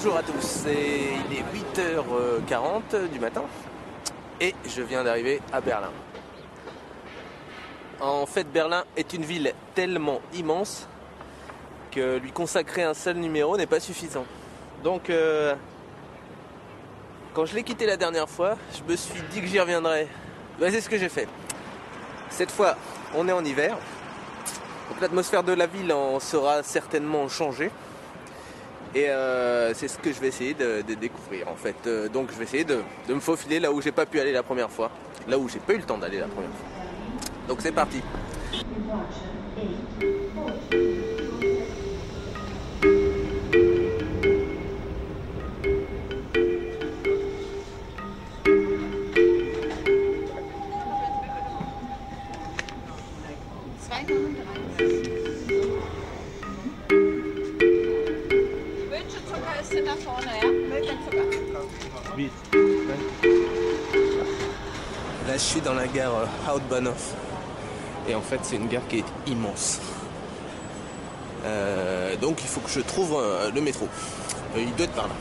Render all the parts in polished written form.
Bonjour à tous, il est 8h40 du matin et je viens d'arriver à Berlin. En fait, Berlin est une ville tellement immense que lui consacrer un seul numéro n'est pas suffisant. Donc, quand je l'ai quitté la dernière fois, je me suis dit que j'y reviendrais. Ben, c'est ce que j'ai fait. Cette fois, on est en hiver, donc l'atmosphère de la ville en sera certainement changée. Et c'est ce que je vais essayer de découvrir en fait. Donc je vais essayer de me faufiler là où j'ai pas pu aller la première fois. Là où j'ai pas eu le temps d'aller la première fois. Donc c'est parti. Là je suis dans la gare Hauptbahnhof et en fait c'est une gare qui est immense. Donc il faut que je trouve le métro. Il doit être par là.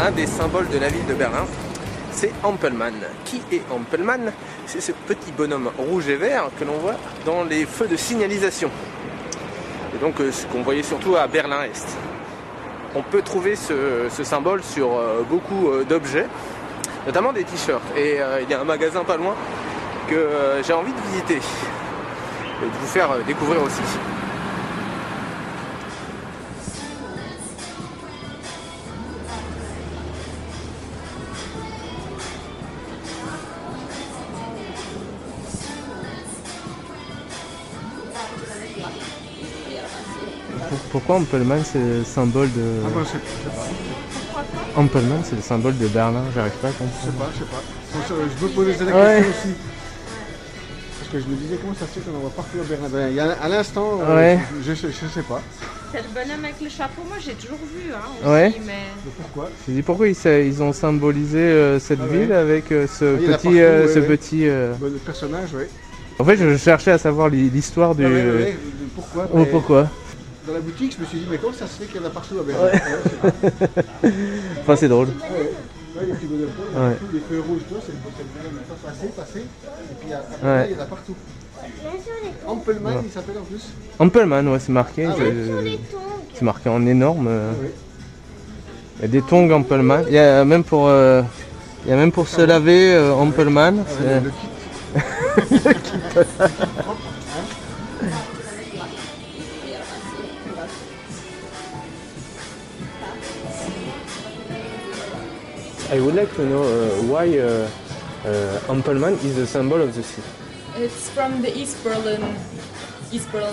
Un des symboles de la ville de Berlin, c'est Ampelmann. Qui est Ampelmann? C'est ce petit bonhomme rouge et vert que l'on voit dans les feux de signalisation. Et donc ce qu'on voyait surtout à Berlin-Est. On peut trouver ce symbole sur beaucoup d'objets, notamment des t-shirts. Et il y a un magasin pas loin que j'ai envie de visiter et de vous faire découvrir aussi. Pourquoi Ampelmann c'est le symbole de... Ah bah, je sais pas. Ampelmann c'est le symbole de Berlin, j'arrive pas à comprendre. Je sais pas. Je me posais la question aussi. Parce que je me disais comment ça se fait qu'on en voit partout à Berlin. Il y a à l'instant, je sais pas. C'est le bonhomme avec le chapeau, moi j'ai toujours vu aussi, Ouais. mais... Pourquoi? Je me dis pourquoi ils ont symbolisé cette ville avec ce petit... Le personnage, oui. En fait je cherchais à savoir l'histoire du... Pourquoi? Oh, pourquoi? Dans la boutique, je me suis dit, mais comment ça se fait qu'il y en a partout à Berlin? Enfin c'est drôle. Ouais, les petits bonhommes, les feux rouges, c'est le bonhomme. Passer. Et puis après, il y en a partout. Ampelmann, il s'appelle en plus. Ampelmann, ouais, c'est marqué. C'est marqué en énorme. Il y a des tongs Ampelmann. Il y a même pour se laver Ampelmann. Le kit. Le kit. I would like to know why Ampelmann is the symbol of the city. It's from the East Berlin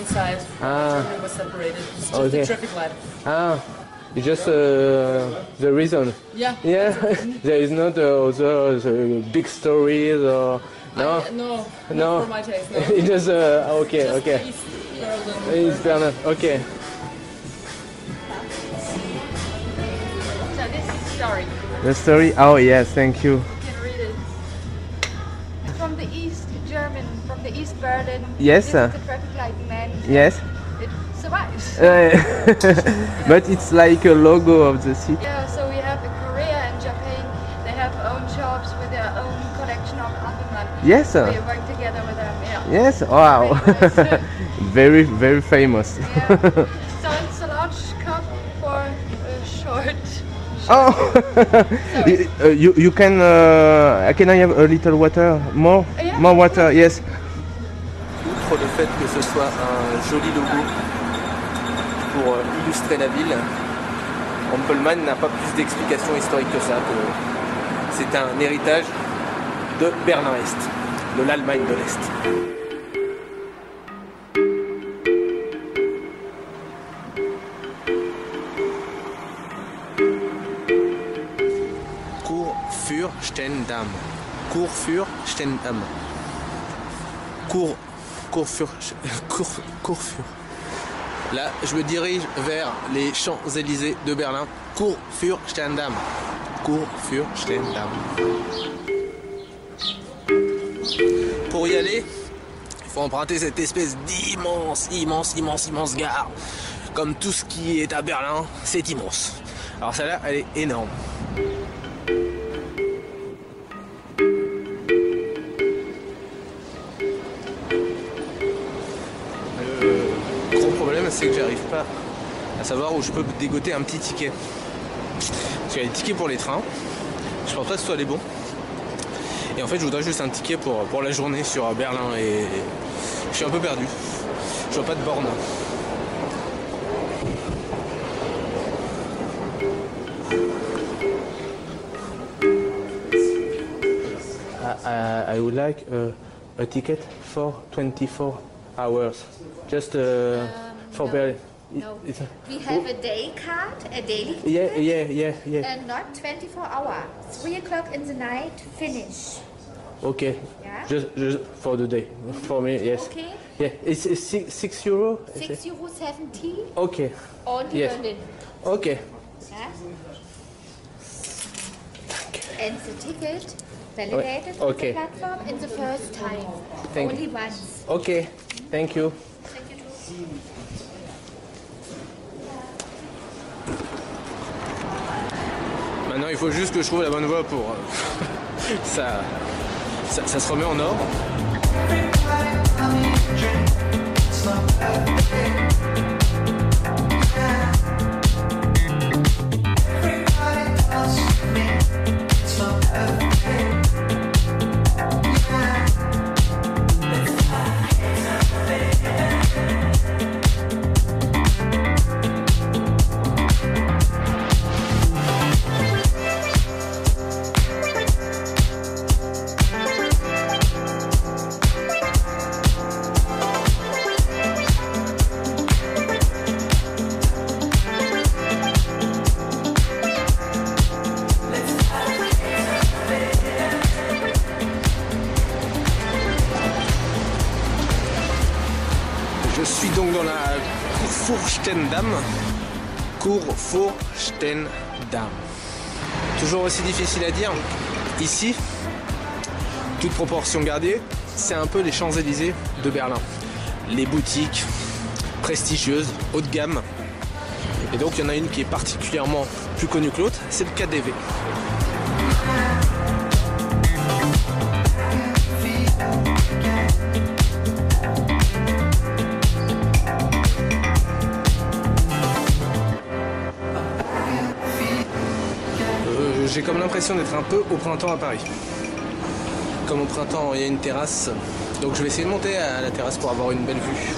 side. Ah. Germany was separated. It's just Okay. the traffic light. Ah, It's just the reason. Yeah. Yeah. There is not other big stories or no. No. No. Not for my taste. No. It's just okay. Just Okay. East Berlin. It's Berlin. Okay. So this is the story. The story. Oh yes, thank you. You can read it. From the East German, from the East Berlin. Yes, This sir. is the traffic light man. Yes. It survives. But it's like a logo of the city. Yeah, so we have in Korea and Japan, they have own shops with their own collection of Ampelmann. Yes, sir. We work together with them, yeah. Yes. Wow. Very nice. Very famous. Yeah. So it's a large cup for a short. Oh. You can I have a little water? More? Yeah. More water? Yes. Outre le fait que ce soit un joli logo pour illustrer la ville, Ampelmann n'a pas plus d'explications historiques que ça. C'est un héritage de Berlin-Est, de l'Allemagne de l'Est. Kurfürstendamm. Kurfürstendamm. Kurfür. Là, je me dirige vers les Champs-Élysées de Berlin. Kurfürstendamm. Kurfürstendamm. Pour y aller, il faut emprunter cette espèce d'immense gare. Comme tout ce qui est à Berlin, c'est immense. Alors celle-là, elle est énorme. Le gros problème, c'est que j'arrive pas à savoir où je peux dégoter un petit ticket. Parce qu'il y a des tickets pour les trains. Je pense pas que ce soit les bons. Et en fait, je voudrais juste un ticket pour la journée sur Berlin. Et je suis un peu perdu. Je vois pas de borne. I would like a ticket for 24 hours. Just for no. Berlin. No. We have a day card, a daily ticket, Yeah. and not 24 hours. 3 o'clock in the night, finish. Okay. Yeah? Just for the day. For me, yes. Okay? Yeah. It's €6. €6.70, Okay. only Yes. Berlin. Okay. Yeah? And the ticket validated on Okay. the platform in the first time. Thank only once. Okay. Thank you. Thank you too. Maintenant, il faut juste que je trouve la bonne voie pour ça se remet en ordre. Je suis donc dans la Kurfürstendamm. Kurfürstendamm. Toujours aussi difficile à dire. Ici, toute proportion gardée, c'est un peu les Champs-Élysées de Berlin. Les boutiques prestigieuses, haut de gamme. Et donc il y en a une qui est particulièrement plus connue que l'autre, c'est le KaDeWe. J'ai comme l'impression d'être un peu au printemps à Paris. Comme au printemps, il y a une terrasse. Donc je vais essayer de monter à la terrasse pour avoir une belle vue.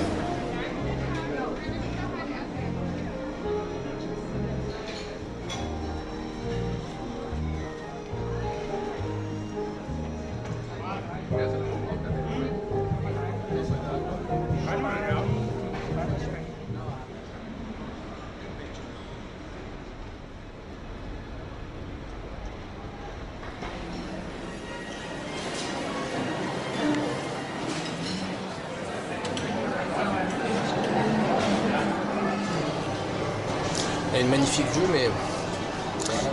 magnifique vue, mais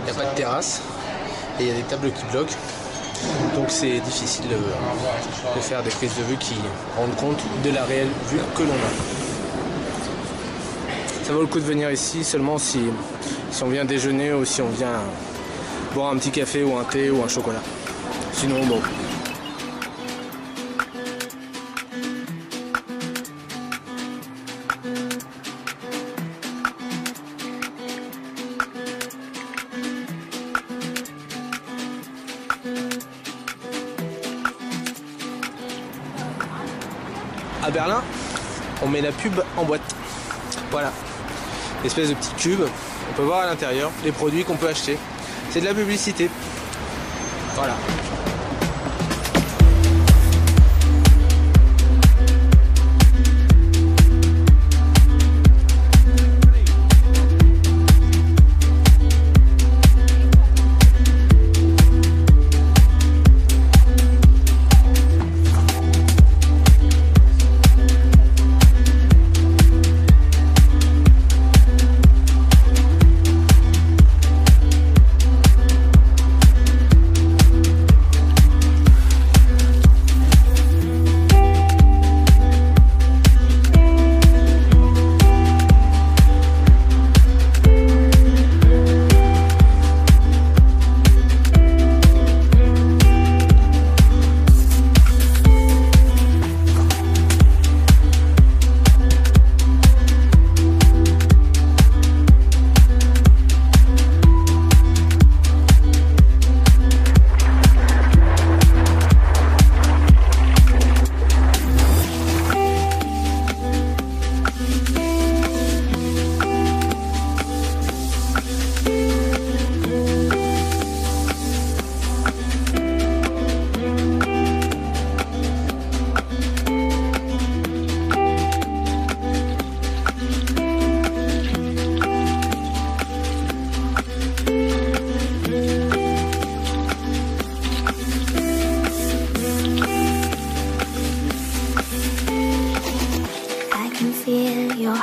il n'y a pas de terrasse et il y a des tables qui bloquent. Donc c'est difficile de faire des prises de vue qui rendent compte de la réelle vue que l'on a. Ça vaut le coup de venir ici seulement si on vient déjeuner ou si on vient boire un petit café ou un thé ou un chocolat. Sinon bon. À Berlin, on met la pub en boîte. Voilà. Espèce de petit cube. On peut voir à l'intérieur les produits qu'on peut acheter. C'est de la publicité. Voilà.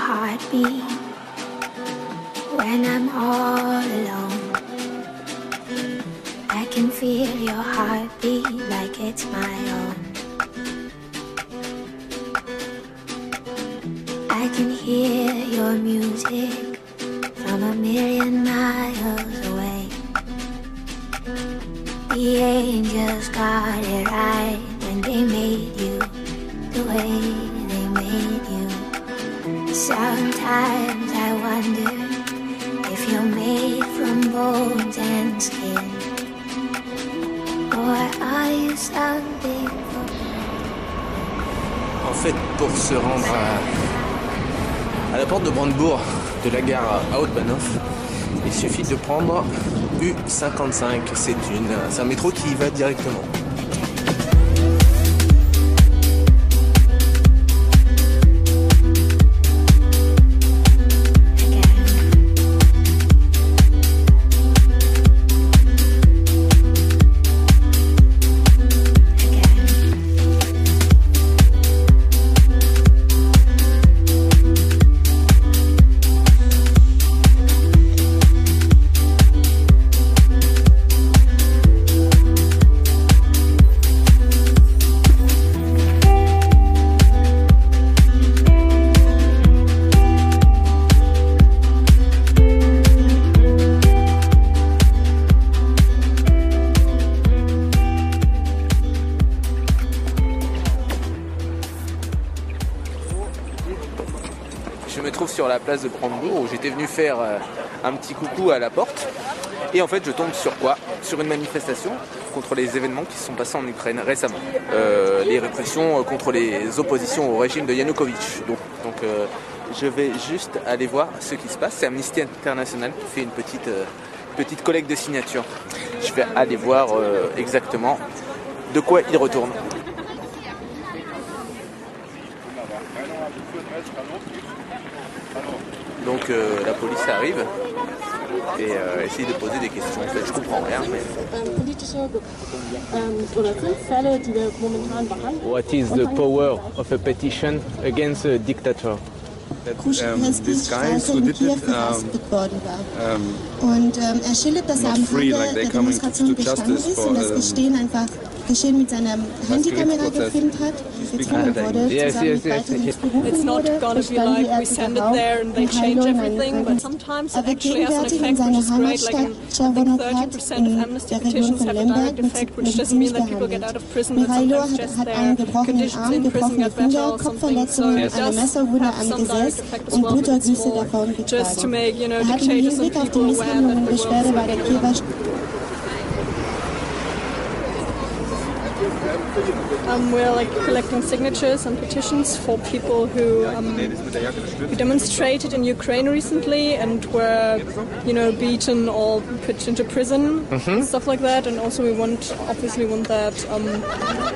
heartbeat when I'm all alone. I can feel your heartbeat like it's my own. I can hear your music from a million miles away. The angels got it right when they made you the way they made you. Sometimes I wonder if you're made from bones and skin, or are you something for me? En fait, pour se rendre à la porte de Brandebourg de la gare à Haute-Bahnhof, il suffit de prendre U55. C'est un métro qui y va directement. Je me trouve sur la place de Brandebourg où j'étais venu faire un petit coucou à la porte. Et en fait, je tombe sur quoi? Sur une manifestation contre les événements qui se sont passés en Ukraine récemment. Les répressions contre les oppositions au régime de Yanukovych. Donc je vais juste aller voir ce qui se passe. C'est Amnesty International qui fait une petite collecte de signatures. Je vais aller voir exactement de quoi il retourne. Donc la police arrive et essaye de poser des questions. En fait, je comprends rien. Mais... What is the power of a petition against a dictator? these guys who did it und schildert, dass am Rande der Demonstration gestanden ist und das Geschehen mit seiner Handykamera gefilmt hat, gezwungen wurde, zusammen mit weiteren ins Büro It's not gonna be like we send it there and they change everything, but sometimes it actually has an effect which is great. Like I think 30% of amnesty petitions have a direct effect, which doesn't mean that people get out of prison, but sometimes just their conditions in prison get better or something. So it does have some direct effect as well, but it's more just to make, you know, dictators and people aware that the world is we're like collecting signatures and petitions for people who demonstrated in Ukraine recently and were, you know, beaten or put into prison, stuff like that. And also we obviously want that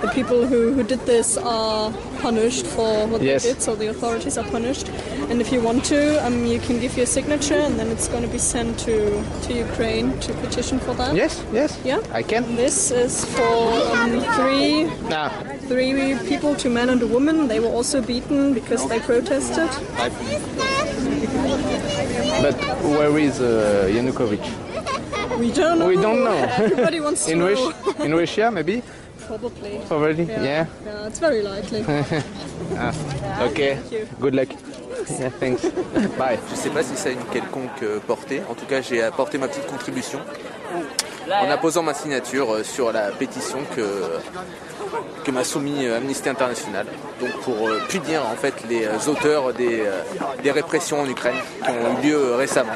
the people who did this are punished for what they did, so the authorities are punished. And if you want to, you can give your signature and then it's going to be sent to Ukraine to petition for that. Yes, Yeah? I can. This is for three people, 2 men and a woman. They were also beaten because they protested. But where is Yanukovych? We don't know. We don't know. Everybody wants to know. In Russia, maybe? Probably. Already? Yeah, it's very likely. Okay, good luck. Yeah, thanks. Bye. Je sais pas si ça a une quelconque portée. En tout cas, j'ai apporté ma petite contribution en apposant ma signature sur la pétition que m'a soumis Amnesty International. Donc pour punir en fait les auteurs des répressions en Ukraine qui ont eu lieu récemment.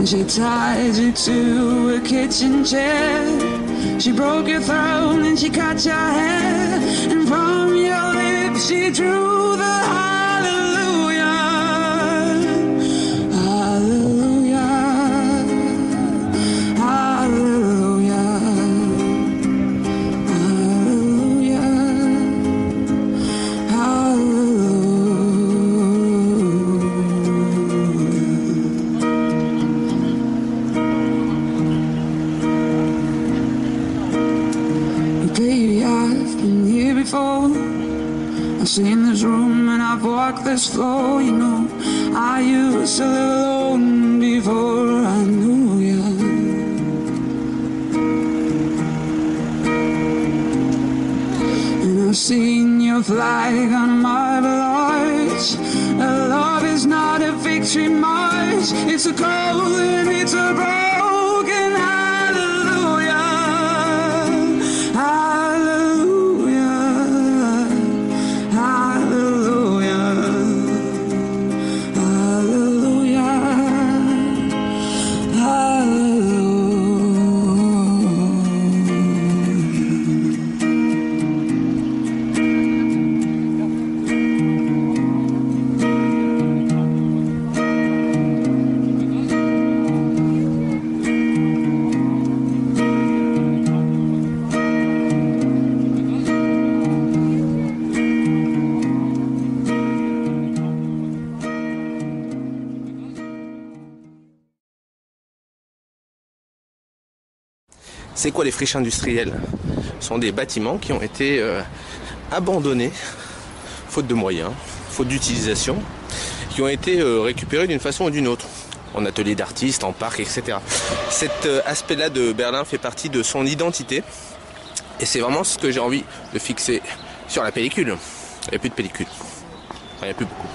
She tied you to a kitchen chair. She broke your throat and she cut your hair. And from your lips she drew the hallelujah. Hallelujah. Hallelujah. Hallelujah. Hallelujah. Baby, I've been here before. I've seen this room and I've walked this floor. You know, I used to live alone before I knew you. And I've seen your flag on a marble arch. Love is not a victory march. It's a cold and it's a broken hallelujah. Hallelujah, hallelujah, hallelujah, hallelujah. C'est quoi les friches industrielles? Ce sont des bâtiments qui ont été abandonnés, faute de moyens, faute d'utilisation, qui ont été récupérés d'une façon ou d'une autre, en atelier d'artistes, en parc, etc. Cet aspect-là de Berlin fait partie de son identité, et c'est vraiment ce que j'ai envie de fixer sur la pellicule. Il n'y a plus de pellicule, enfin, il n'y a plus beaucoup.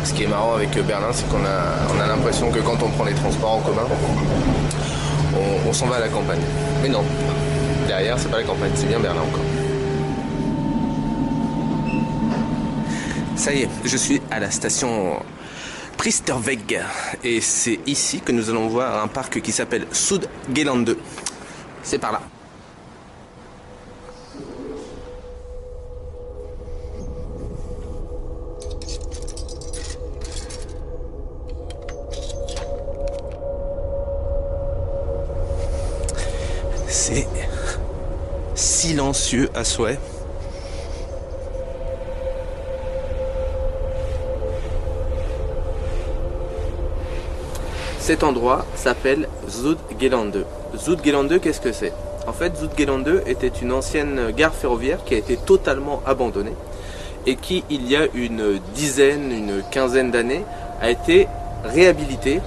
Ce qui est marrant avec Berlin, c'est qu'on a l'impression que quand on prend les transports en commun, on s'en va à la campagne. Mais non, derrière c'est pas la campagne, c'est bien Berlin encore. Ça y est, je suis à la station Priesterweg et c'est ici que nous allons voir un parc qui s'appelle Südgelände. C'est par là. C'est silencieux à souhait. Cet endroit s'appelle Südgelände. Südgelände, qu'est-ce que c'est? En fait, Südgelände était une ancienne gare ferroviaire qui a été totalement abandonnée et qui, il y a une quinzaine d'années, a été réhabilitée.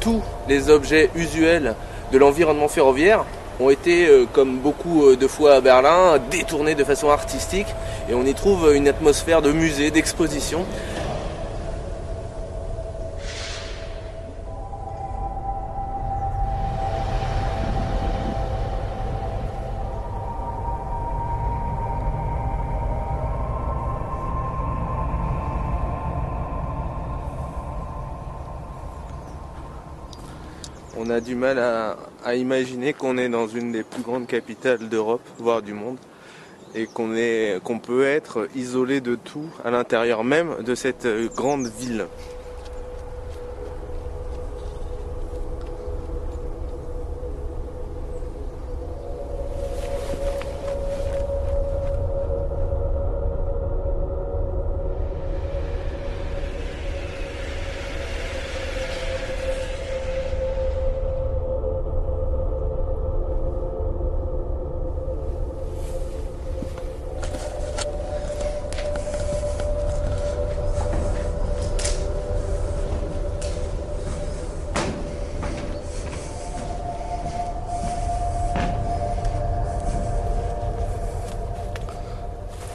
Tous les objets usuels de l'environnement ferroviaire ont été, comme beaucoup de fois à Berlin, détournés de façon artistique et on y trouve une atmosphère de musée, d'exposition. On a du mal à imaginer qu'on est dans une des plus grandes capitales d'Europe, voire du monde, et qu'on peut être isolé de tout à l'intérieur même de cette grande ville.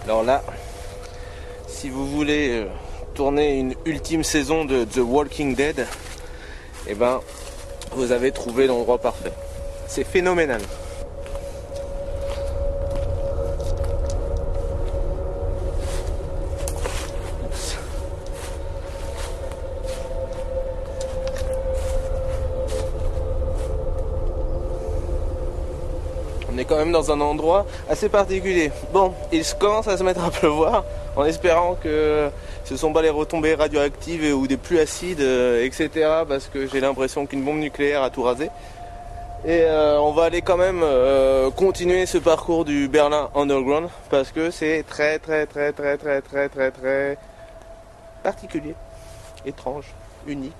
Alors là, si vous voulez tourner une ultime saison de The Walking Dead, eh ben, vous avez trouvé l'endroit parfait. C'est phénoménal. On est quand même dans un endroit assez particulier. Bon, il commence à se mettre à pleuvoir, en espérant que ce ne sont pas les retombées radioactives ou des pluies acides, etc. Parce que j'ai l'impression qu'une bombe nucléaire a tout rasé. Et on va aller quand même continuer ce parcours du Berlin Underground parce que c'est très particulier, étrange, unique.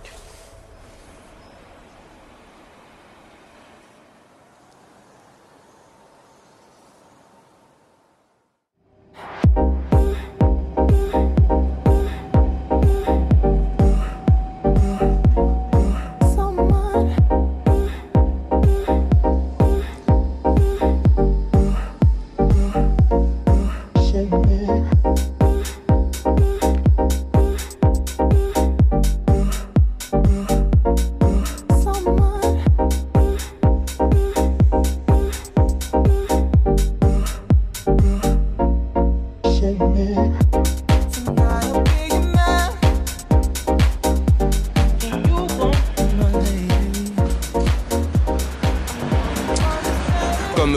Comme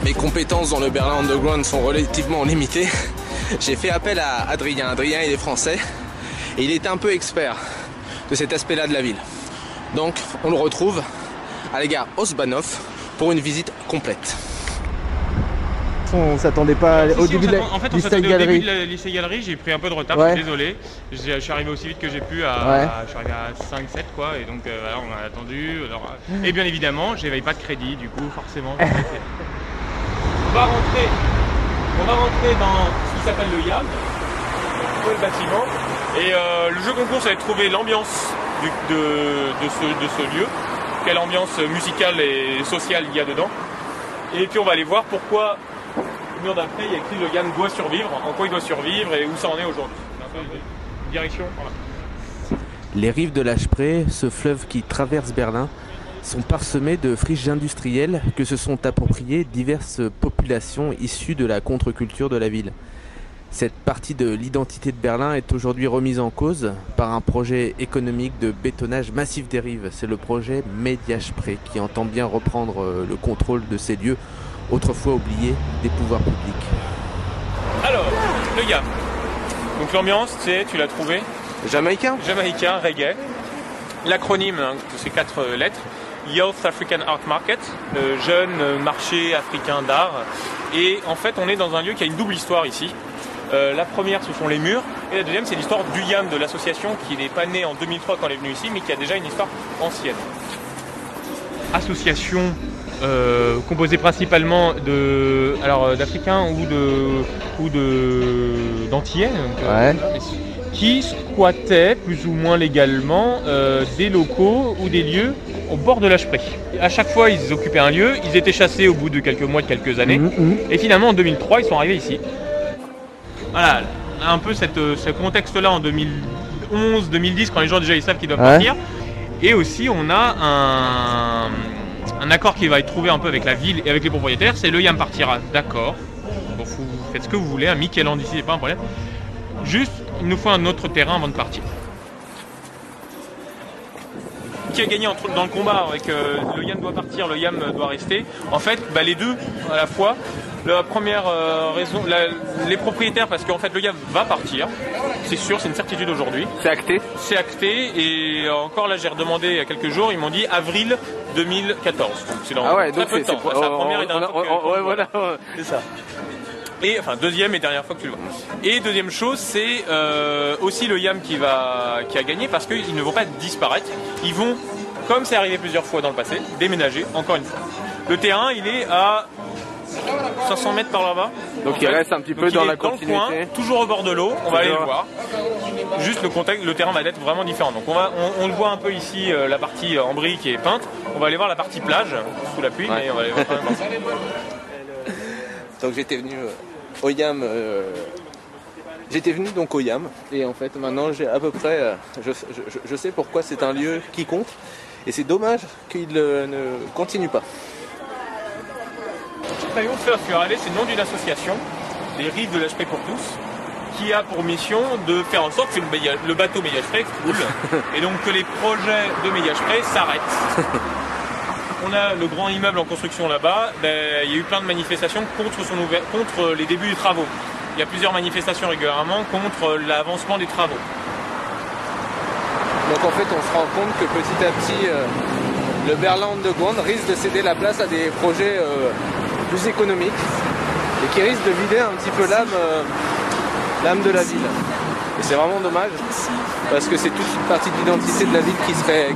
mes compétences dans le Berlin Underground sont relativement limitées, j'ai fait appel à Adrien. Adrien, il est français et il est un peu expert de cet aspect-là de la ville. Donc on le retrouve à la gare Ostbahnhof pour une visite complète. On s'attendait pas au début de l'Lycée Galerie. Au début de la Lycée Galerie, j'ai pris un peu de retard, je suis désolé. Je suis arrivé aussi vite que j'ai pu, je suis arrivé à 5-7 quoi, et donc voilà, on a attendu. Alors, et bien évidemment, j'avais pas de crédit, du coup forcément. on va rentrer dans ce qui s'appelle le YAM, le bâtiment. Et le jeu concours, ça va être trouver l'ambiance de ce lieu, quelle ambiance musicale et sociale il y a dedans. Et puis on va aller voir pourquoi le mur d'après il y a écrit le YAM doit survivre, en quoi il doit survivre et où ça en est aujourd'hui. direction. Voilà. Les rives de la Spree, ce fleuve qui traverse Berlin, sont parsemées de friches industrielles que se sont appropriées diverses populations issues de la contre-culture de la ville. Cette partie de l'identité de Berlin est aujourd'hui remise en cause par un projet économique de bétonnage massif des rives. C'est le projet Mediaspree qui entend bien reprendre le contrôle de ces lieux autrefois oubliés des pouvoirs publics. Alors, le YAM. Donc l'ambiance, tu l'as trouvé. Jamaïcain, reggae. L'acronyme de ces 4 lettres, Youth African Art Market, le jeune marché africain d'art. Et en fait, on est dans un lieu qui a une double histoire ici. La première, ce sont les murs. Et la deuxième, c'est l'histoire du YAM, de l'association qui n'est pas née en 2003 quand elle est venue ici, mais qui a déjà une histoire ancienne. Association composée principalement d'Africains ou d'Antillais. Qui squattaient plus ou moins légalement des locaux ou des lieux au bord de la Spree. À chaque fois, ils occupaient un lieu, ils étaient chassés au bout de quelques mois, de quelques années, et finalement en 2003, ils sont arrivés ici. Voilà, un peu ce contexte-là en 2011-2010, quand les gens déjà ils savent qu'ils doivent partir. Et aussi, on a un accord qui va être trouvé un peu avec la ville et avec les propriétaires, c'est le YAM partira, d'accord. Bon, vous faites ce que vous voulez, un Micheland ici, c'est pas un problème. Juste, il nous faut un autre terrain avant de partir. Qui a gagné dans le combat avec le YAM doit partir, le YAM doit rester? En fait, les deux à la fois. La première raison, les propriétaires, parce qu'en fait le YAM va partir, c'est sûr, c'est une certitude aujourd'hui. C'est acté. C'est acté, et encore là j'ai redemandé il y a quelques jours, ils m'ont dit avril 2014. Donc c'est dans très peu de temps. C'est la première et dernière fois voilà. C'est ça. Et enfin deuxième et dernière fois que tu le vois. Et deuxième chose, c'est aussi le YAM qui a gagné, parce qu'ils ne vont pas disparaître. Ils vont, comme c'est arrivé plusieurs fois dans le passé, déménager encore une fois. Le terrain, il est à 500 mètres par là-bas. Donc il reste un petit peu dans la continuité. Dans le coin, toujours au bord de l'eau, on va aller le voir. Juste le contexte, le terrain va être vraiment différent. Donc on le voit un peu ici, la partie en briques et peinte. On va aller voir la partie plage, sous la pluie, mais on va aller voir quand même. Donc j'étais venu au YAM. J'étais venu donc au YAM, et en fait maintenant j'ai à peu près, je sais pourquoi c'est un lieu qui compte, et c'est dommage qu'il ne continue pas. Furale, c'est le nom d'une association, les Rives de la Spree pour tous, qui a pour mission de faire en sorte que le bateau Mediaspree coule, et donc que les projets de Mediaspree s'arrêtent. On a le grand immeuble en construction là-bas, il y a eu plein de manifestations contre les débuts des travaux. Il y a plusieurs manifestations régulièrement contre l'avancement des travaux. Donc en fait on se rend compte que petit à petit le Berlin Underground risque de céder la place à des projets plus économiques et qui risquent de vider un petit peu l'âme de la ville. Et c'est vraiment dommage parce que c'est toute une partie de l'identité de la ville qui serait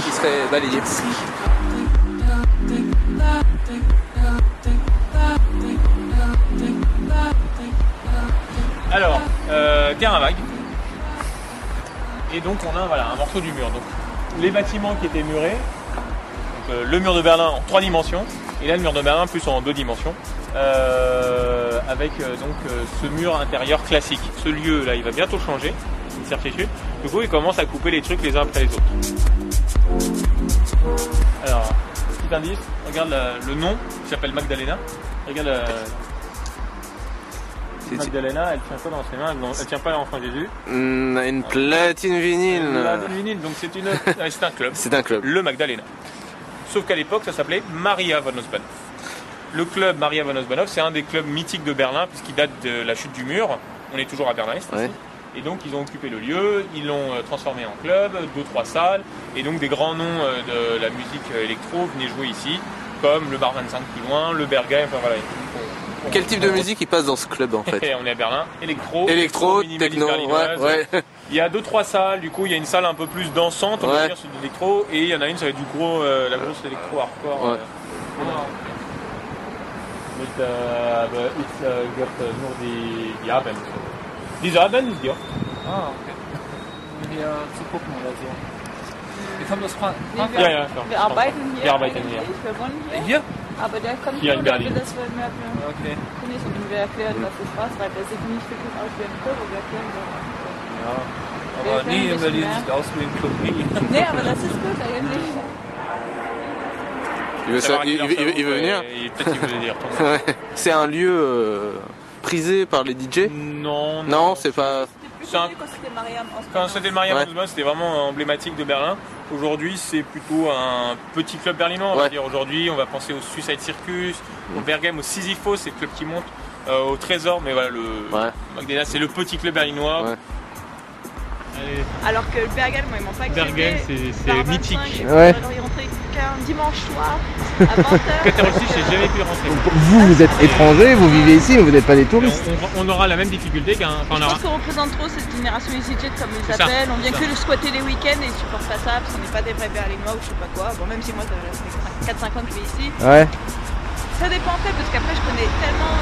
balayée. Alors, terrain vague. Et donc on a un morceau du mur. Donc les bâtiments qui étaient murés, donc, le mur de Berlin en 3 dimensions, et là le mur de Berlin plus en 2 dimensions, avec ce mur intérieur classique. Ce lieu là il va bientôt changer, une certitude. Du coup il commence à couper les trucs les uns après les autres. Alors, petit indice, regarde le nom qui s'appelle Magdalena. Regarde Magdalena, elle tient quoi dans ses mains? Elle tient pas l'enfant Jésus. Une platine vinyle. Une platine vinyle, donc c'est un club. C'est un club. Le Magdalena. Sauf qu'à l'époque, ça s'appelait Maria von Osbanow. Le club Maria von Osbanow, c'est un des clubs mythiques de Berlin, puisqu'il date de la chute du mur. On est toujours à Berlin-Est. Ouais. Et donc, ils ont occupé le lieu, ils l'ont transformé en club, 2-3 salles. Et donc, des grands noms de la musique électro venaient jouer ici, comme le Bar 25 plus loin, le Berghain, enfin voilà. Quel type de musique il passe dans ce club en fait? On est à Berlin, électro, techno, ouais. Il y a 2-3 salles, du coup il y a une salle un peu plus dansante, on va dire sur l'électro, et il y en a une ça va être la grosse électro hardcore. Ouais. Aber ich wird nur die Abend. Diese Abend ist ja. Ah, okay. Um hier zu gucken oder so. Wir kommen aus Frankfurt. Ja, wir arbeiten hier. Wir arbeiten hier. Wir wohnen hier. Hier? Aber der kommt hier in Berlin. Das wird mehr okay. Nicht und wir erklären, dass es was, weil der sieht nicht wirklich aus wie ein Probe, wir erklären das. Ja, aber Nee, in Berlin sieht aus wie ein Club. Nee, aber das ist gut eigentlich. Il veut venir. Peut-être qu'il veut dire. C'est un lieu prisé par les DJ? Non, c'est pas... Quand c'était le Mariam Osman, c'était vraiment emblématique de Berlin. Aujourd'hui, c'est plutôt un petit club berlinois. On va dire. Aujourd'hui, on va penser au Suicide Circus, au Berghem, au Sisyphos, c'est le club qui monte, au Trésor. Mais voilà, le Magdalena, c'est le petit club berlinois. Alors que le Berghem, moi, ils m'ont pas accepté. Berghem, c'est mythique. Ouais. Il rentrait qu'un dimanche soir à 20h. Qatar aussi, j'ai jamais pu rentrer. Vous êtes étrangers, vous vivez ici, mais vous n'êtes pas des touristes. On aura la même difficulté qu'un. Je pense qu'on représente trop cette génération EasyJet comme ils s'appellent. On vient que le squatter les week-ends et ils supportent pas ça parce qu'on n'est pas des vrais Berlinois ou je sais pas quoi. Bon, même si moi, ça fait 4-5 ans que je vis ici. Ouais. Ça dépend en fait parce qu'après je connais tellement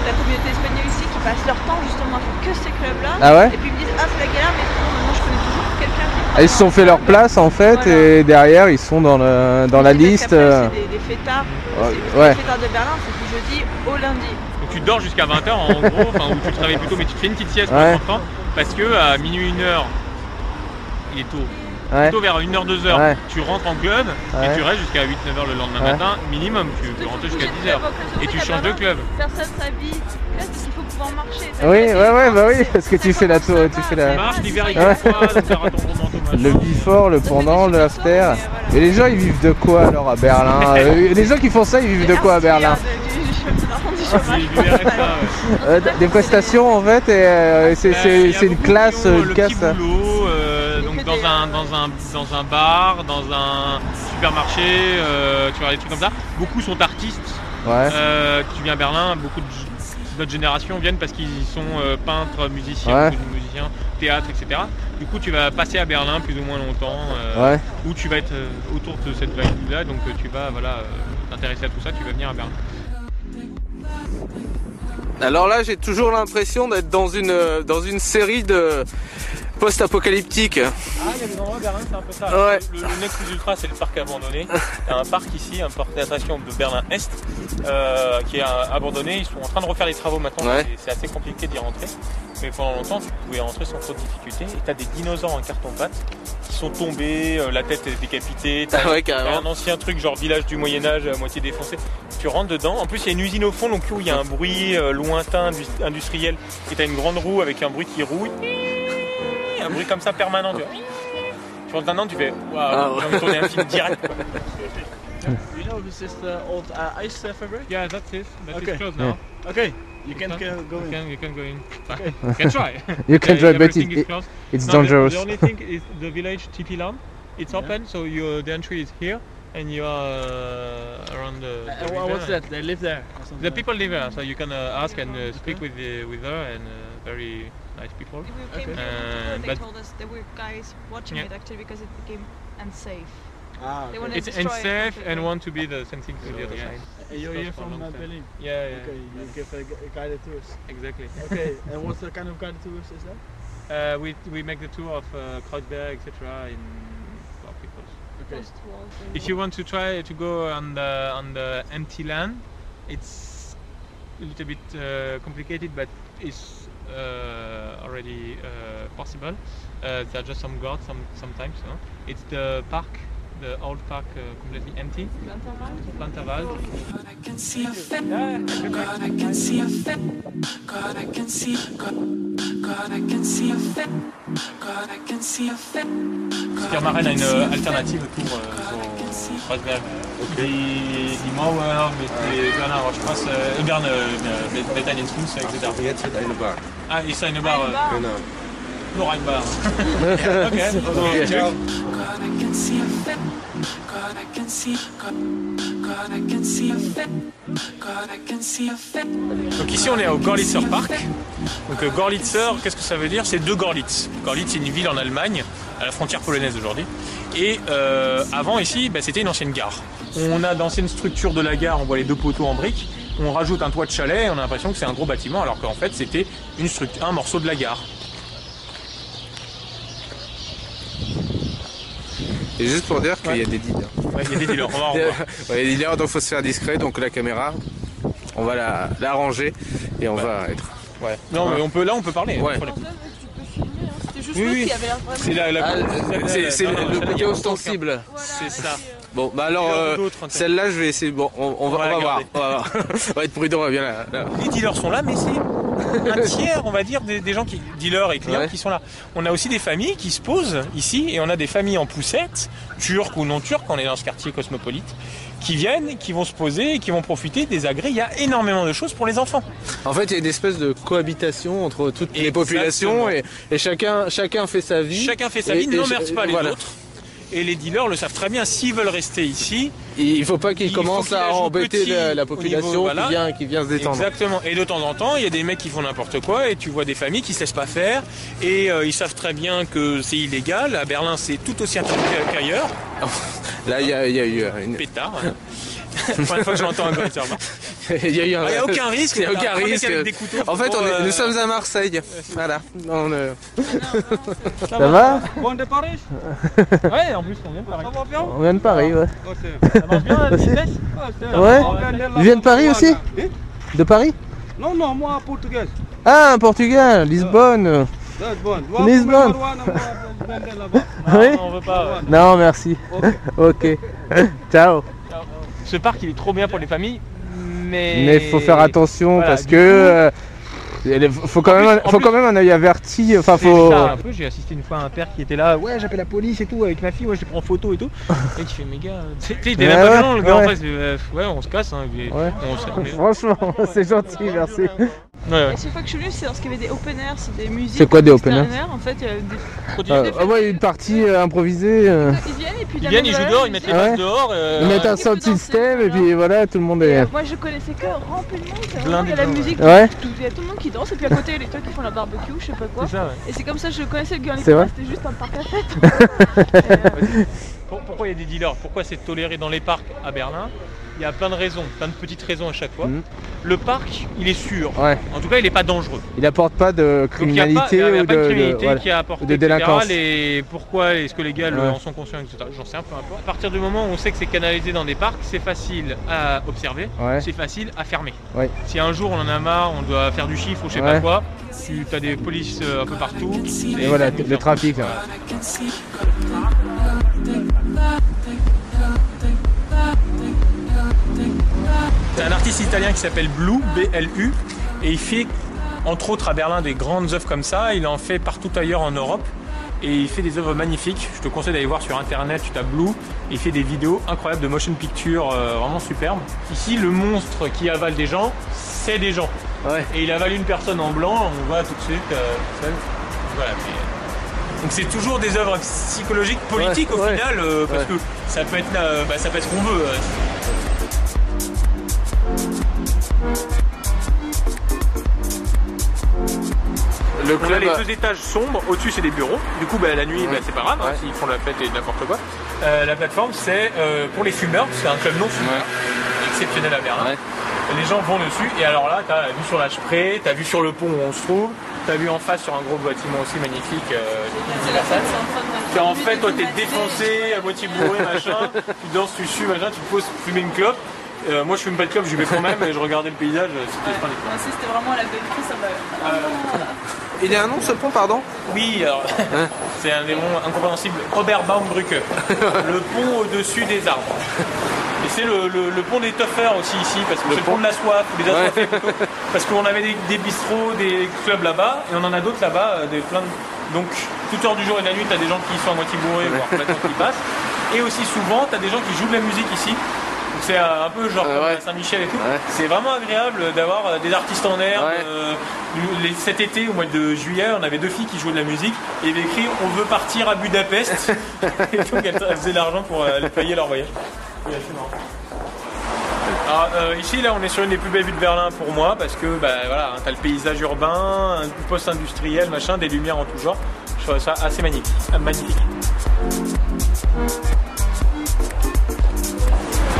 la communauté espagnole ici qui passe leur temps justement à faire que ces clubs-là. Ah ouais. Et puis ils me disent ah c'est la galère mais sinon maintenant je connais toujours quelqu'un qui. Ils se sont fait leur place en fait et derrière ils sont dans la liste. C'est des fêtards. Les fêtards de Berlin c'est du jeudi au lundi. Donc tu dors jusqu'à 20h en gros, ou tu travailles plutôt mais tu te fais une petite sieste pour l'enfant parce que à minuit 1h il est tôt. Plutôt vers 1h, 2h, tu rentres en club et tu restes jusqu'à 8-9h le lendemain matin, minimum, tu peux rentrer jusqu'à 10h et tu changes de club. Personne s'habille, parce qu'il faut pouvoir marcher. Oui, parce que tu fais la tour, tu fais la... Tu marches, l'hiver il fait froid, donc tu auras ton gros manteau machin. Le before, le pendant, le after. Et les gens ils vivent de quoi alors à Berlin? Les gens qui font ça ils vivent de quoi à Berlin? Des prestations en fait et c'est une classe, une casse. Donc dans un bar, dans un supermarché, tu vois des trucs comme ça. Beaucoup sont artistes. Tu viens à Berlin, beaucoup de notre génération viennent parce qu'ils sont peintres, musiciens, théâtre, etc. Du coup tu vas passer à Berlin plus ou moins longtemps, où tu vas être autour de cette vague-là, donc tu vas t'intéresser à tout ça, tu vas venir à Berlin. Alors là j'ai toujours l'impression d'être dans une série de post-apocalyptique. Ah, il y a des endroits à Berlin, c'est un peu ça. Le Nec Plus Ultra, c'est le parc abandonné. Il y a un parc ici, un parc d'attraction de Berlin-Est, qui est abandonné. Ils sont en train de refaire les travaux maintenant. C'est assez compliqué d'y rentrer. Mais pendant longtemps, tu pouvais rentrer sans trop de difficulté. Et tu as des dinosaures en carton-pâte qui sont tombés, la tête est décapitée. T'as un ancien truc, genre village du Moyen-Âge à moitié défoncé. Tu rentres dedans. En plus, il y a une usine au fond, donc où il y a un bruit lointain industriel. Et tu as une grande roue avec un bruit qui rouille. Un bruit comme ça permanent. Tu rentres dedans, tu fais waouh, j'ai envie de tourner un film direct. You know this is the old ice fabric? Yeah, that's it. But it's closed now. Okay, you can go in. You can go in. You can try. You can try, but it's dangerous. The only thing is the village Tipiland. It's open, so the entry is here, and you are around the what's that? They live there? The people live there, so you can ask and speak with her and very nice people. We came here, they told us there were guys watching it actually because it became unsafe. It's unsafe and want to be the same thing to the other side. You're here from Berlin? Yeah. Okay, you give a guided tours. Exactly. Okay, and what kind of guided tours is that? We make the tour of Kreuzberg, etc. in our people. Okay. If you want to try to go on the empty land, it's a little bit complicated, but it's already possible. There are just some guards sometimes. No? It's the park, the old park, completely empty. Planterwald. God, I can see a fit. God, I can see a fit. God, I can see. God, I can see a fit. God, I can see a fit. Skermaren a une alternative pour Kreuzberg. Die Mauer mit Berner Straße, Bern mit einen Fuß, etc. Jetzt wird eine Bar. Ah, ist eine Bar. Genau. Noch ein Bar. Okay. God, I can see a fit. God, I can see. God, I can see a fit. God, I can see a fit. Donc ici on est au Gorlitzer Park. Donc Gorlitzer, qu'est-ce que ça veut dire? C'est de Gorlitz. Gorlitz c'est une ville en Allemagne, à la frontière polonaise aujourd'hui. Et avant ici, c'était une ancienne gare. On a d'anciennes structures de la gare, on voit les deux poteaux en briques. On rajoute un toit de chalet et on a l'impression que c'est un gros bâtiment alors qu'en fait c'était un morceau de la gare. Et juste pour dire qu'il y a des dealers. Ouais, il y a des dealers, on va en voir. Il y a des dealers, donc il faut se faire discret, donc la caméra, on va la ranger et on va être... Ouais. Non mais on peut parler. Ouais. Tu peux filmer, c'était juste l'autre qui avait l'air vraiment... C'est le côté ostensible. C'est ça. Bon, bah alors, celle-là, je vais essayer. Bon, on va voir. On va être prudent, bien là. Les dealers sont là, mais c'est un tiers, on va dire, des gens qui, dealers et clients qui sont là. On a aussi des familles qui se posent ici, et on a des familles en poussette, turques ou non turques, on est dans ce quartier cosmopolite, qui viennent, qui vont se poser et qui vont profiter des agrès. Il y a énormément de choses pour les enfants. En fait, il y a une espèce de cohabitation entre toutes les populations et chacun fait sa vie. Chacun fait sa vie, n'emmerde pas les autres. Et les dealers le savent très bien, s'ils veulent rester ici... Il ne faut pas qu'ils commencent à embêter la population qui vient se détendre. Exactement. Et de temps en temps, il y a des mecs qui font n'importe quoi et tu vois des familles qui ne se laissent pas faire. Et ils savent très bien que c'est illégal. À Berlin, c'est tout aussi interdit qu'ailleurs. Là, il y a eu une... Pétard. La première fois que j'entends un gars, il n'y a aucun risque. Il n'y a aucun risque. En fait, nous sommes à Marseille. Voilà. Ça va? Bon, de Paris? Ouais, en plus, on vient de Paris. Ça va bien? On vient de Paris, ouais. Ça marche bien la vitesse? Ouais. Ils viennent de Paris aussi? De Paris? Non, moi, portugais. Ah, Portugal, Lisbonne. Lisbonne. Oui? On veut pas. Non, merci. Ok. Ciao. Ce parc, il est trop bien pour les familles, mais il faut faire attention parce que faut quand même un œil averti. Enfin, faut. Un peu, j'ai assisté une fois à un père qui était là, ouais, j'appelle la police et tout avec ma fille, ouais, je les prends en photo et tout. Et qui fait, mais gars, il était même pas violent, le gars en face, ouais, on se casse. Hein, franchement, c'est gentil, merci. À chaque fois que je suis venue, c'est parce qu'il y avait des open air, c'est des musiques. C'est quoi des open air? En fait, il y a des ouais, une partie improvisée. Ils viennent et puis ils jouent dehors, ils mettent les masques dehors. Ils mettent un sound system et puis voilà, tout le monde est. Moi je connaissais que rempli de monde, il y a la musique, il y a tout le monde qui danse et puis à côté il y a les trucs qui font la barbecue, je sais pas quoi. Et c'est comme ça que je connaissais le Girly Pop, c'était juste un parc à fête. Pourquoi il y a des dealers? Pourquoi c'est toléré dans les parcs à Berlin? Il y a plein de raisons, plein de petites raisons à chaque fois. Le parc, il est sûr. En tout cas, il n'est pas dangereux. Il n'apporte pas de criminalité il y a pas de criminalité qui a apporté, de délinquance. Et pourquoi est-ce que les gars en sont conscients, etc. J'en sais un peu importe. À partir du moment où on sait que c'est canalisé dans des parcs, c'est facile à observer, c'est facile à fermer. Si un jour on en a marre, on doit faire du chiffre ou je sais pas quoi, tu as des polices un peu partout. Et voilà, le trafic. C'est un artiste italien qui s'appelle Blu, B-L-U, et il fait entre autres à Berlin des grandes œuvres comme ça, il en fait partout ailleurs en Europe et il fait des œuvres magnifiques. Je te conseille d'aller voir sur internet, tu tapes Blu, et il fait des vidéos incroyables de motion picture vraiment superbes. Ici, le monstre qui avale des gens, c'est des gens. Et il avale une personne en blanc, on voit tout de suite voilà. Donc c'est toujours des œuvres psychologiques, politiques au final, parce que ça peut être, ça peut être ce qu'on veut. On a les 2 étages sombres, au-dessus c'est des bureaux, du coup la nuit c'est pas grave, s'ils font la fête et n'importe quoi. La plateforme c'est pour les fumeurs, c'est un club non fumeur, exceptionnel à Berlin. Les gens vont dessus et alors là t'as vue sur la Spree, t'as vue sur le pont où on se trouve, t'as vue en face sur un gros bâtiment aussi magnifique. En fait toi t'es défoncé, à moitié bourré, machin, tu danses, tu sues, machin, tu te poses fumer une clope. Moi je fume pas de clope, j'y vais quand même et je regardais le paysage, c'était splendide. Moi aussi c'était vraiment la belle vie, ça m'a... Il y a un nom ce pont, pardon? Oui, alors c'est un des noms incompréhensibles, Robert Baumbrücke, le pont au-dessus des arbres. Et c'est le pont des Töffers aussi ici, parce que c'est le pont de la soif, ou des assoiffés plutôt, parce qu'on avait des bistrots, des clubs là-bas, et on en a d'autres là-bas, donc toute heure du jour et de la nuit, tu as des gens qui sont à moitié bourrés, voire complètement qui passent, et aussi souvent, tu as des gens qui jouent de la musique ici. C'est un peu genre comme Saint-Michel et tout. C'est vraiment agréable d'avoir des artistes en herbe. Cet été, au mois de juillet, on avait 2 filles qui jouaient de la musique et il y avait écrit « On veut partir à Budapest ». Et donc elles faisaient l'argent pour payer leur voyage. Alors, ici, là, on est sur une des plus belles vues de Berlin pour moi parce que voilà, t'as le paysage urbain, un post-industriel, machin, des lumières en tout genre. Je trouve ça assez magnifique.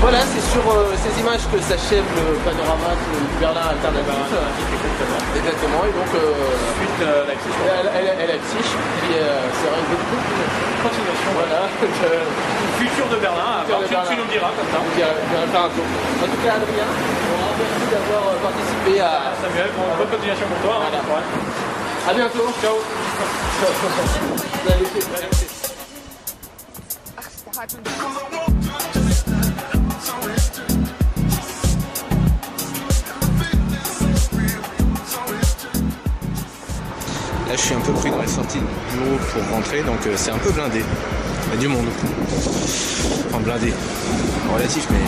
Voilà, c'est sur ces images que s'achève le panorama du Berlin alternatif. Exactement, et donc suite à Leipzig, qui sera une continuation du futur de Berlin. Tu nous diras comme ça. On va faire un tour. En tout cas, Adrien, merci d'avoir participé à... Samuel, bonne continuation pour toi. À bientôt. Ciao. Là, je suis un peu pris dans les sorties du bureau pour rentrer, donc c'est un peu blindé. Il y a du monde. Enfin, blindé. Relatif, mais...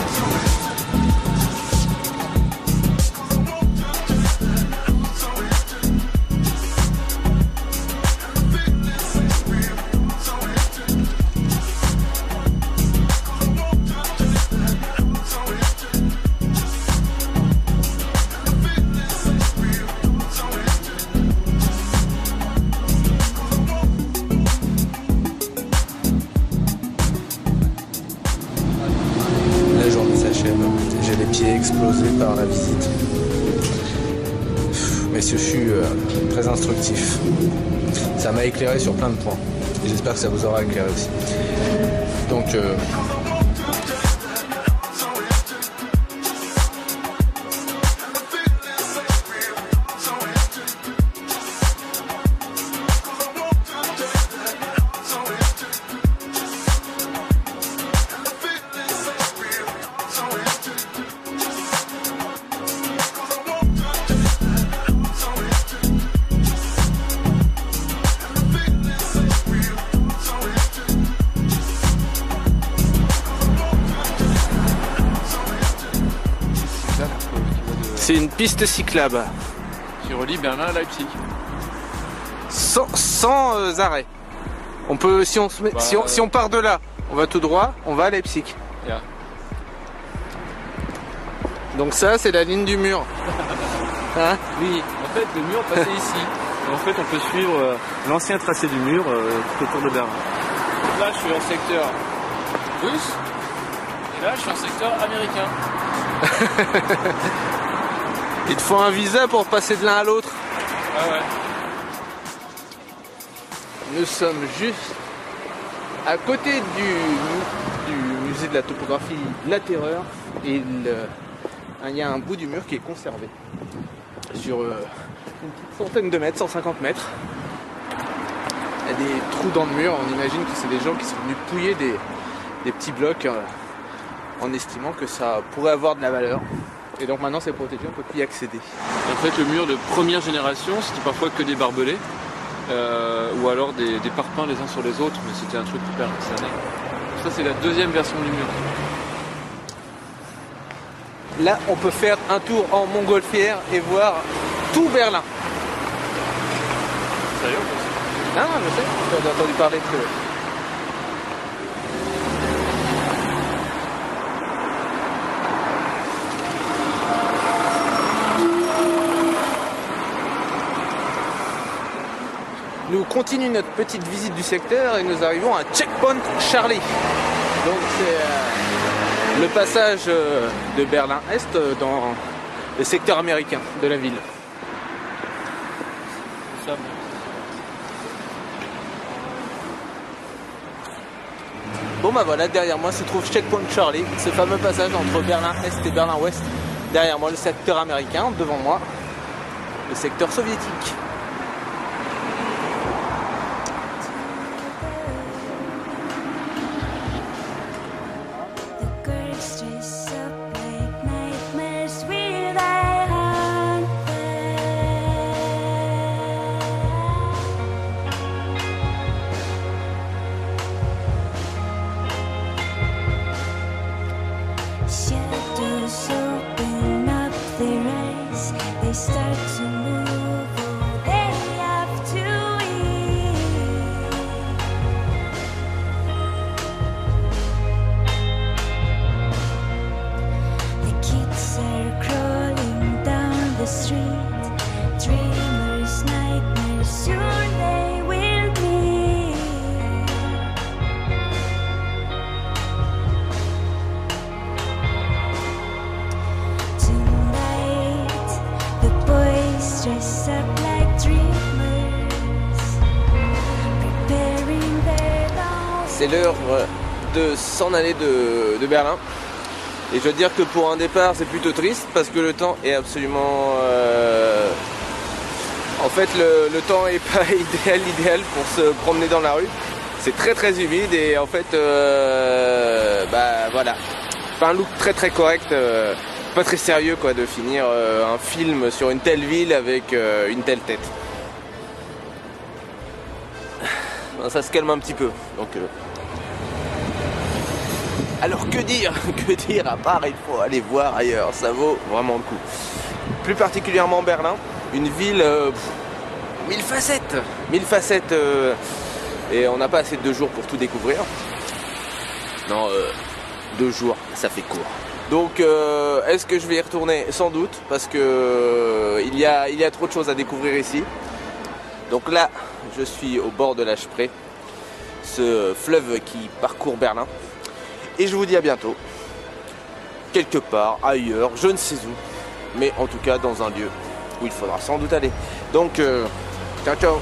J'ai les pieds explosés par la visite. Mais ce fut très instructif. Ça m'a éclairé sur plein de points. Et j'espère que ça vous aura éclairé aussi. Donc... c'est une piste cyclable qui relie Berlin à Leipzig. Sans arrêt. On peut, si on part de là, on va tout droit, on va à Leipzig. Yeah. Donc ça, c'est la ligne du mur. Hein? Oui, en fait, le mur passait ici. Et en fait, on peut suivre l'ancien tracé du mur tout autour de Berlin. Là, je suis en secteur russe. Et là, je suis en secteur américain. Il te faut un visa pour passer de l'un à l'autre. Ah ouais. Nous sommes juste à côté du musée de la topographie La Terreur. Et il y a un bout du mur qui est conservé. Sur une petite centaine de mètres, 150 mètres. Il y a des trous dans le mur. On imagine que c'est des gens qui sont venus pouiller des petits blocs en estimant que ça pourrait avoir de la valeur. Et donc maintenant c'est protégé, on ne peut plus y accéder. En fait le mur de première génération c'était parfois que des barbelés ou alors des parpaings les uns sur les autres, mais c'était un truc hyper cerné. Ça c'est la deuxième version du mur. Là on peut faire un tour en montgolfière et voir tout Berlin. Sérieux? Non, je sais, j'ai entendu parler de ça. Nous continuons notre petite visite du secteur et nous arrivons à Checkpoint Charlie. Donc c'est le passage de Berlin-Est dans le secteur américain de la ville. Bon bah voilà, derrière moi se trouve Checkpoint Charlie, ce fameux passage entre Berlin-Est et Berlin-Ouest. Derrière moi le secteur américain, devant moi le secteur soviétique. C'est l'heure de s'en aller de Berlin. Et je dois dire que pour un départ c'est plutôt triste parce que le temps est absolument En fait le temps est pas idéal pour se promener dans la rue. C'est très humide et en fait bah voilà. Pas un look très correct, pas très sérieux quoi de finir un film sur une telle ville avec une telle tête. Ça se calme un petit peu. Donc alors que dire à part il faut aller voir ailleurs, ça vaut vraiment le coup. Plus particulièrement Berlin, une ville mille facettes et on n'a pas assez de 2 jours pour tout découvrir. Non, 2 jours, ça fait court. Donc est-ce que je vais y retourner? Sans doute, parce que il y a trop de choses à découvrir ici. Donc là, je suis au bord de la Spree, ce fleuve qui parcourt Berlin. Et je vous dis à bientôt, quelque part, ailleurs, je ne sais où, mais en tout cas dans un lieu où il faudra sans doute aller. Donc, ciao ciao.